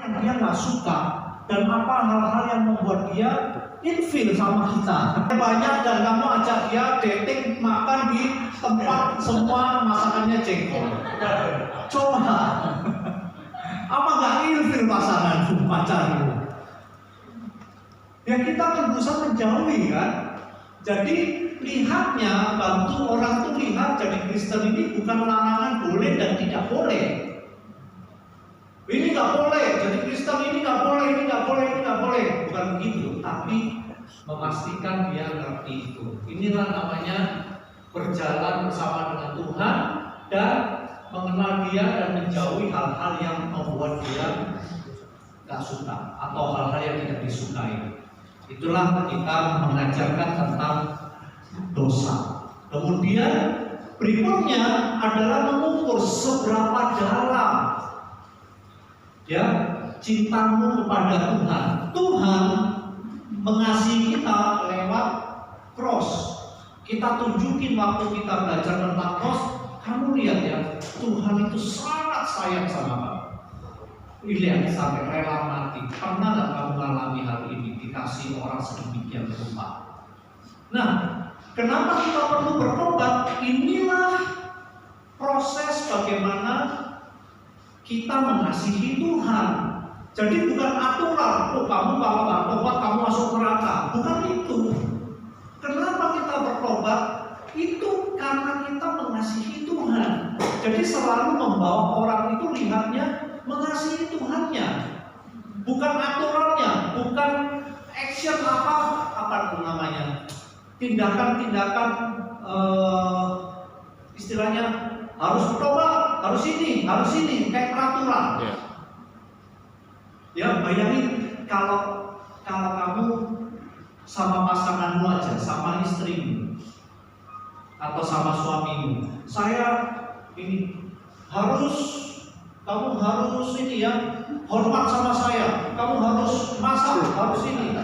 yang dia nggak suka dan apa hal-hal yang membuat dia ilfil sama kita. Banyak dan kamu ajak dia dating makan di tempat semua masakannya jengkol. Coba, apa nggak ilfil pasanganmu, pacarmu? Ya kita kan berusaha menjauhi kan. Jadi lihatnya, bantu orang tuh lihat jadi Kristen ini bukan larangan boleh dan tidak boleh. Ini nggak boleh, jadi Kristen ini nggak boleh, ini nggak boleh, ini nggak boleh. Bukan begitu, tapi memastikan dia ngerti itu. Inilah namanya berjalan bersama dengan Tuhan dan mengenal dia dan menjauhi hal-hal yang membuat dia nggak suka atau hal-hal yang tidak disukai. Itulah kita mengajarkan tentang dosa. Kemudian berikutnya adalah mengukur seberapa dalam ya cintamu kepada Tuhan. Tuhan mengasihi kita lewat cross. Kita tunjukin waktu kita belajar tentang cross. Kamu lihat ya, Tuhan itu sangat sayang sama kamu. Lihat sampai rela mati. Pernah nggak kamu mengalami hal ini? Dikasih orang sedemikian rupa. Nah, kenapa kita perlu bertobat? Inilah proses bagaimana kita mengasihi Tuhan. Jadi bukan aturan, oh kamu kalau nggak tobat kamu masuk neraka. Bukan itu. Kenapa kita bertobat? Itu karena kita mengasihi Tuhan. Jadi selalu membawa orang itu lihatnya mengasihi Tuhannya, bukan aturannya, bukan action apa itu namanya, tindakan-tindakan istilahnya harus bertobat, harus ini, kayak peraturan. Ya bayangin kalau kamu sama pasanganmu aja, sama istrimu atau sama suamimu, kamu harus ini ya, hormat sama saya, kamu harus masak, harus ini.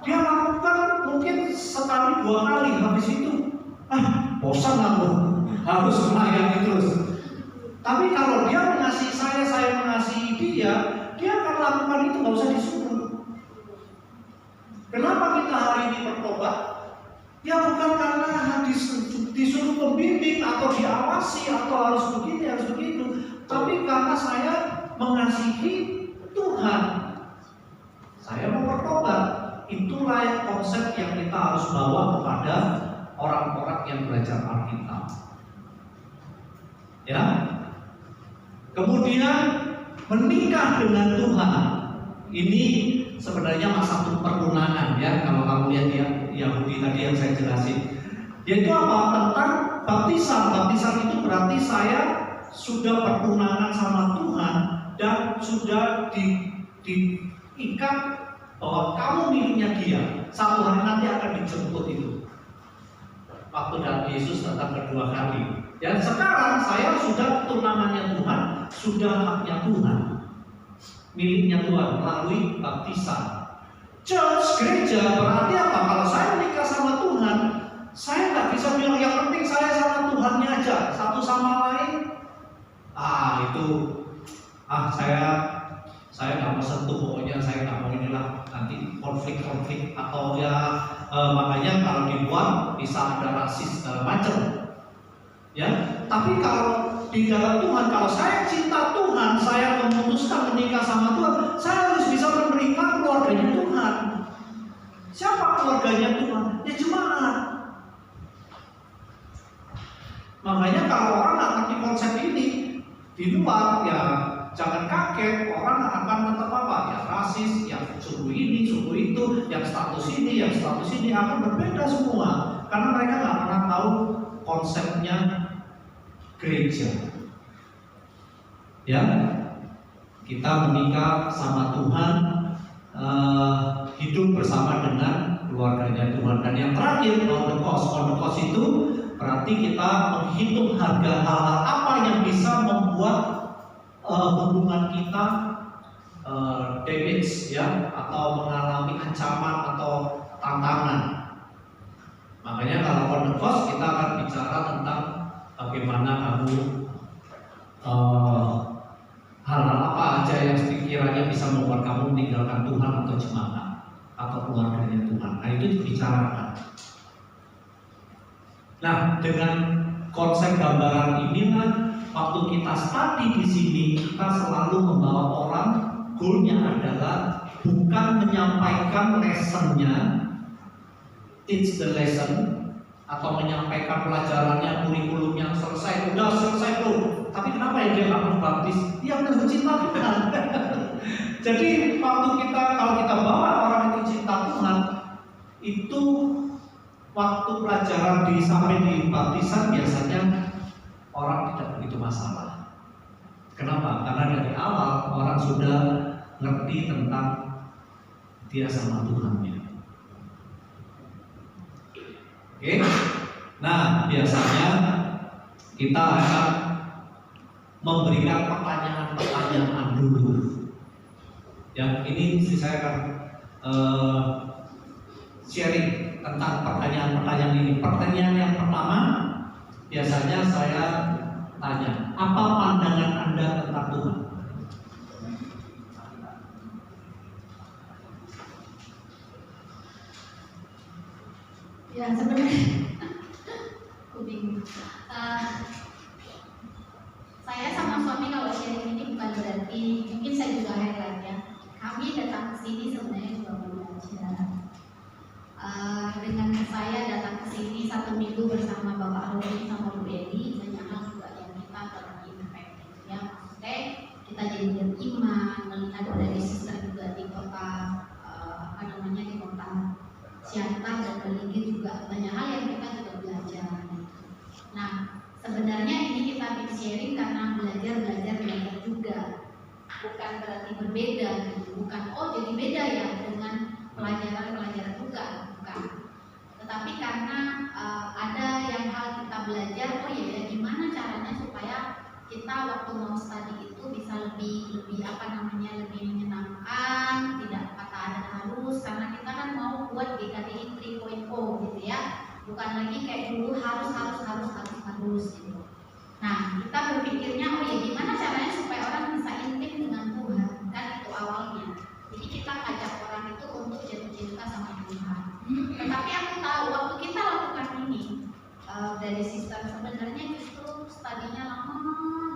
Dia lakukan mungkin sekali dua kali, habis itu bosan aku, harus melayani terus. Tapi kalau dia mengasihi saya mengasihi dia akan lakukan itu, nggak usah disuruh. Kenapa kita hari ini bertobat? Ya bukan karena disuruh pembimbing atau diawasi atau harus begini, harus begitu. Tapi karena saya mengasihi Tuhan, saya mau bertobat. Itulah konsep yang kita harus bawa kepada orang-orang yang belajar Alkitab. Ya. Kemudian menikah dengan Tuhan. Ini sebenarnya masa pertunangan ya. Kalau kamu lihat ya Yahudi tadi yang saya jelasin. Yaitu apa? Tentang baptisan. Baptisan itu berarti saya sudah pertunangan sama Tuhan dan sudah diikat bahwa kamu miliknya Dia. Satu hari nanti akan dijemput itu. Waktu dan Yesus datang kedua kali. Dan sekarang saya sudah tunangannya Tuhan, sudah haknya Tuhan, miliknya Tuhan melalui baptisan. Church, gereja berarti apa? Kalau saya menikah sama Tuhan, saya nggak bisa bilang yang penting saya sama Tuhannya aja, satu sama lain. Saya nggak mau sentuh, pokoknya saya nggak mau inilah nanti konflik atau ya makanya kalau dibuat bisa ada rasis segala macam. Ya, tapi kalau di dalam Tuhan, kalau saya cinta Tuhan, saya memutuskan menikah sama Tuhan, saya harus bisa menerima keluarganya Tuhan. Siapa keluarganya Tuhan? Ya jemaat. Makanya kalau orang nggak ngerti konsep ini di luar, ya jangan kaget, orang akan tetap apa? Ya rasis, yang suku ini, suku itu, yang status ini akan berbeda semua, karena mereka nggak pernah tahu konsepnya gereja. Ya, kita menikah sama Tuhan, hidup bersama dengan keluarganya Tuhan. Dan yang terakhir, on the cost itu berarti kita menghitung harga hal-hal apa yang bisa membuat hubungan kita damage ya, atau mengalami ancaman atau tantangan. Makanya kalau on the cost kita akan bicara tentang bagaimana kamu hal-hal apa aja yang sekiranya bisa membuat kamu meninggalkan Tuhan atau jemaat atau keluarganya Tuhan. Nah, itu dibicarakan. Nah, dengan konsep gambaran inilah waktu kita study di sini, kita selalu membawa orang, goalnya adalah bukan menyampaikan lessonnya, teach the lesson, atau menyampaikan pelajarannya, kurikulumnya selesai, udah selesai bro. Tapi kenapa ya dia nggak mau baptis? Dia udah cinta Tuhan. Jadi waktu kita, kalau kita bawa orang itu cinta Tuhan, itu waktu pelajaran sampai di baptisan biasanya orang tidak begitu masalah. Kenapa? Karena dari awal orang sudah ngerti tentang dia sama Tuhannya. Oke? Nah, biasanya kita akan memberikan pertanyaan-pertanyaan dulu. Yang ini saya akan sharing tentang pertanyaan-pertanyaan ini. Pertanyaan yang pertama, biasanya saya tanya, apa pandangan Anda tentang Tuhan? Ya sebenarnya aku bingung. Saya sama suami kalau sharing ini bukan berarti, mungkin saya juga highlight ya. Kami datang ke sini sebenarnya juga mau belajar. Dengan saya datang ke sini 1 minggu bersama Bapak Roni sama Bu Eli, banyak hal juga yang kita terimpact ya. Maksudnya kita jadi beriman, melihat dari sister juga di kota di kota Siantar dan Beligi juga banyak hal yang kita juga belajar. Nah, sebenarnya ini kita sharing karena belajar juga, bukan berarti berbeda, bukan jadi beda ya dengan pelajaran bukan. Tetapi karena ada yang hal kita belajar, gimana caranya supaya kita waktu mau study itu bisa lebih lebih menyenangkan, tidak kata ada harus, karena kita kan mau buat GKTI 3.0 gitu ya, bukan lagi kayak dulu harus gitu. Nah, kita berpikirnya gimana caranya supaya orang bisa intim dengan Tuhan, kan itu awalnya. Jadi kita ngajak orang itu untuk jatuh cinta sama Tuhan. Tetapi aku tahu waktu kita lakukan ini dari sister, sebenarnya justru studinya lama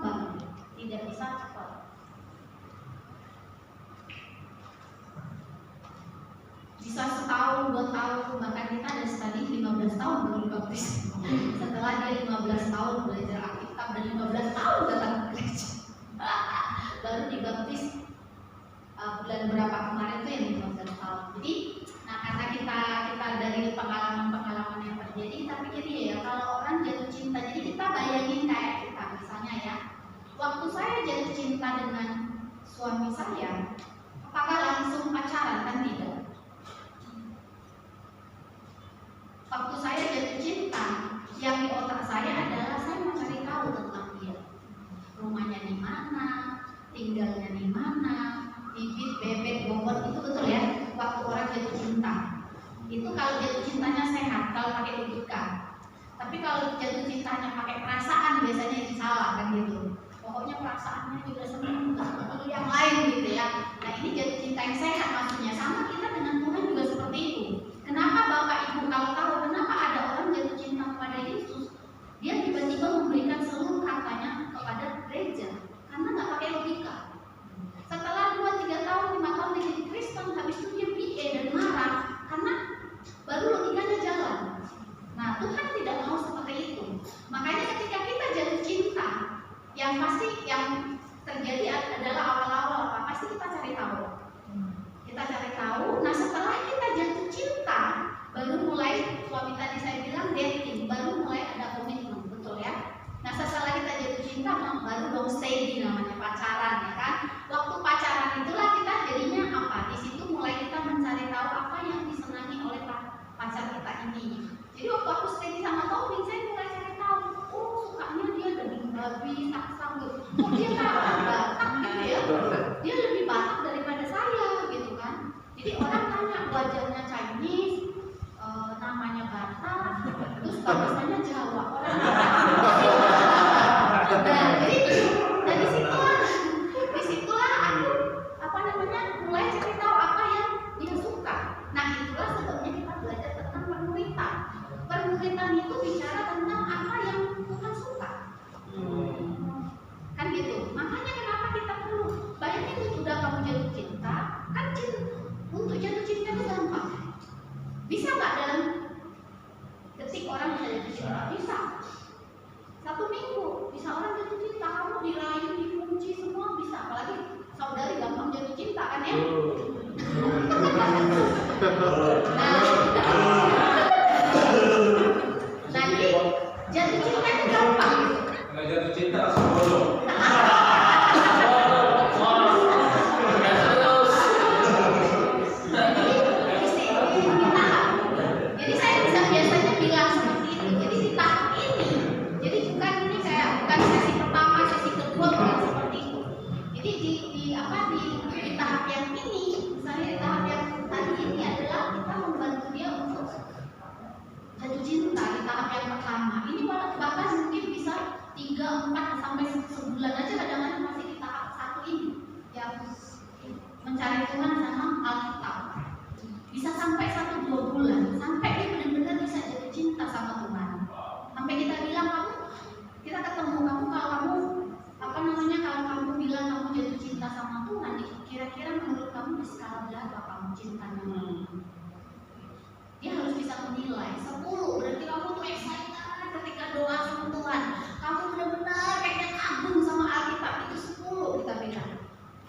banget, tidak bisa cepat. Bisa setahun, 2 tahun, bahkan kita ada study 15 tahun baru dibaptis. Setelah dia 15 tahun belajar Alkitab dan 15 tahun datang ke gereja, baru dibaptis bulan berapa kemarin tuh yang 15 tahun. Jadi, nah karena kita dari pengalaman yang terjadi, kita pikir ya kalau orang jatuh cinta, jadi kita bayangin kayak kita misalnya ya, waktu saya jatuh cinta dengan suami saya, apakah langsung pacaran? Kan tidak. Waktu saya jatuh cinta, yang di otak saya adalah saya mau cari tahu tentang dia, rumahnya di mana, tinggalnya di mana, bibit, bebek, bobot, itu betul ya. Waktu orang jatuh cinta, itu kalau jatuh cintanya sehat, kalau pakai logika. Tapi kalau jatuh cintanya pakai perasaan, biasanya itu salah kan gitu. Pokoknya perasaannya juga senang, untuk yang lain gitu ya. Nah ini jatuh cinta yang sehat maksudnya. Sama kita dengan Tuhan juga seperti itu. Kenapa Bapak Ibu kalau tahu kenapa ada orang jatuh cinta kepada Yesus, dia tiba-tiba memberikan seluruh hartanya kepada gereja? Karena nggak pakai logika. Setelah 2-3 tahun, 5 tahun dia jadi Kristen, habis itu dia PA dan marah karena baru logikanya jalan. Nah Tuhan tidak mau seperti itu. Makanya ketika kita jatuh cinta, yang pasti yang terjadi adalah awal-awal apa? Pasti kita cari tahu. Kita cari tahu. Nah setelah kita jatuh cinta, baru mulai, suami tadi saya bilang dating, baru mulai ada komitmen, betul ya? Nah setelah kita jatuh cinta, baru dong stay namanya pacaran ya kan? Waktu pacaran itulah kita jadinya apa? Di situ mulai kita mencari tahu apa yang disenangi oleh pacar kita ini. Jadi waktu aku stay sama Taufik, saya mulai cari tahu. Oh sukanya dia daging babi, sanggut. Oh dia kan Batak gitu ya. Dia lebih Batak daripada saya gitu kan. Jadi orang tanya wajahnya Chinese, namanya Batak, terus bahasanya Jawa. Orang nah jadi dari situ mencari Tuhan sama Alkitab. Bisa sampai 1-2 bulan, sampai dia benar-benar bisa jatuh cinta sama Tuhan. Sampai kita bilang kita ketemu kamu, kalau kamu kalau kamu bilang kamu jatuh cinta sama Tuhan, kira-kira menurut kamu di skala berapa kamu cintanya? Dia harus bisa menilai. 10 berarti kamu tuh excited ketika doa sama Tuhan. Kamu benar-benar kayaknya kagum sama Alkitab. Itu 10 kita bilang.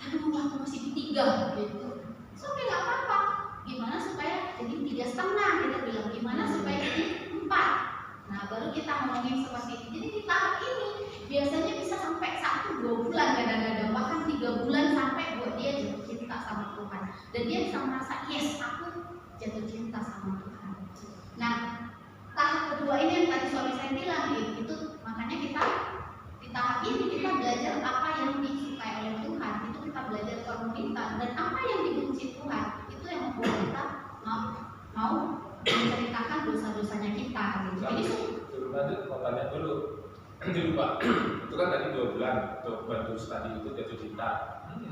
Aduh, aku masih di 3 gitu. So, oke, gak apa-apa. Gimana supaya jadi 3,5 kita bilang. Gimana supaya jadi 4. Nah, baru kita ngomongin seperti ini. Jadi di tahap ini biasanya bisa sampai 1-2 bulan kadang-kadang, bahkan 3 bulan sampai buat dia jatuh cinta sama Tuhan. Dan dia bisa merasa, yes, aku jatuh cinta sama Tuhan. Nah, tahap kedua ini yang tadi suami saya bilang, itu makanya kita di tahap ini kita belajar apa yang disukai oleh Tuhan, itu kita belajar komunitas, dan apa yang dibenci Tuhan, itu yang membuat kita mau menceritakan dosa-dosanya kita. Gitu. Jadi lanjut, mau tanya dulu. Jadi Pak, itu kan tadi 2 bulan untuk bantu studi itu jatuh cinta.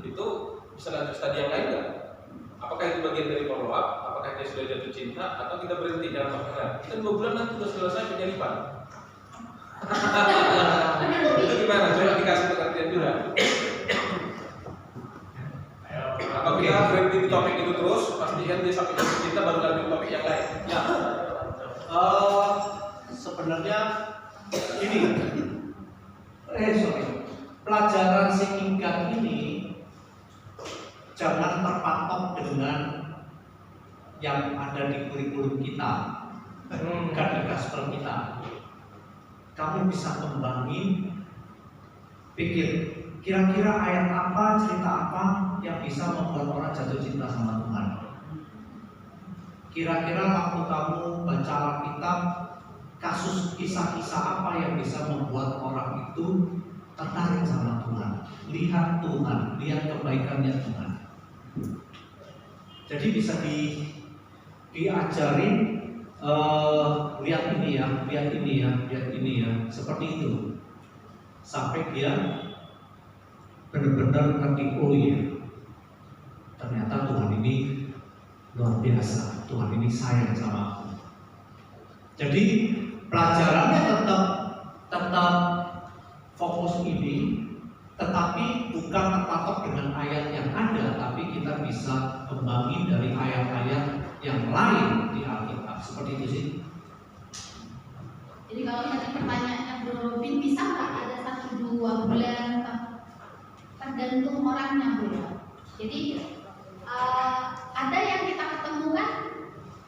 Itu bisa lanjut studi yang lain nggak? Apakah itu bagian dari follow up? Apakah dia sudah jatuh cinta? Atau kita berhenti dalam waktunya? Kita 2 bulan nanti sudah selesai penyelipan. Itu gimana? Coba dikasih pengertian juga. Apa kita berhenti di topik itu terus? Pastikan dia sampai jatuh cinta baru lanjut topik yang lain. Ya. Sebenarnya ini pelajaran singkat ini jangan terpatok dengan yang ada di kurikulum kita, bukan di kasper kita. Kamu bisa kembangin, pikir kira-kira ayat apa, cerita apa yang bisa membuat orang jatuh cinta sama Tuhan. Kira-kira waktu kamu baca Alkitab, kasus kisah-kisah apa yang bisa membuat orang itu tertarik sama Tuhan, lihat Tuhan, lihat kebaikannya Tuhan. Jadi bisa diajarin, lihat ini ya, lihat ini ya, lihat ini ya, seperti itu, sampai dia benar-benar ngerti, oh iya, ternyata Tuhan ini luar biasa, Tuhan ini sayang sama aku. Jadi pelajarannya tetap fokus ini, tetapi bukan terpatok dengan ayat yang ada, tapi kita bisa kembangin dari ayat-ayat yang lain di Alkitab. Seperti itu sih. Jadi kalau tadi pertanyaannya Bro Robin, bisa nggak ada 1-2 bulan? Tergantung orangnya, Bro. Jadi ada yang kita ketemukan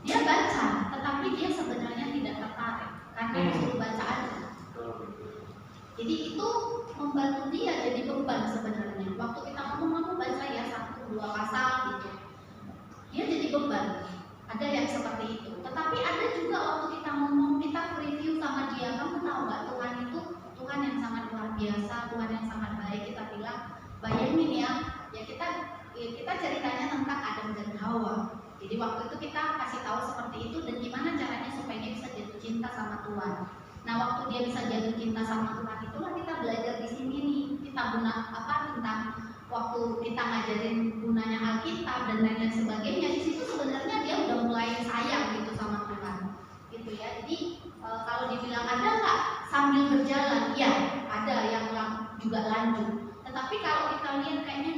dia baca, tetapi dia sebenarnya tidak tertarik karena disuruh baca aja. Jadi itu membantu dia jadi beban sebenarnya. Waktu kita ngomong baca ya 1-2 pasal gitu, dia jadi beban. Ada yang seperti itu. Tetapi ada juga waktu kita ngomong, kita review sama dia, kamu tahu nggak Tuhan itu Tuhan yang sangat luar biasa, Tuhan yang sangat baik. Kita bilang, bayangin ya kita ceritanya tentang Adam dan Hawa. Jadi waktu itu kita kasih tahu seperti itu dan gimana caranya supaya dia bisa jatuh cinta sama Tuhan. Nah, waktu dia bisa jatuh cinta sama Tuhan itulah kita belajar di sini nih. Kita tentang waktu kita ngajarin gunanya Alkitab dan lain sebagainya. Di situ sebenarnya dia udah mulai sayang gitu sama Tuhan. Gitu ya. Jadi kalau dibilang ada nggak sambil berjalan? Ya, ada yang juga lanjut. Tetapi kalau kita lihat kayaknya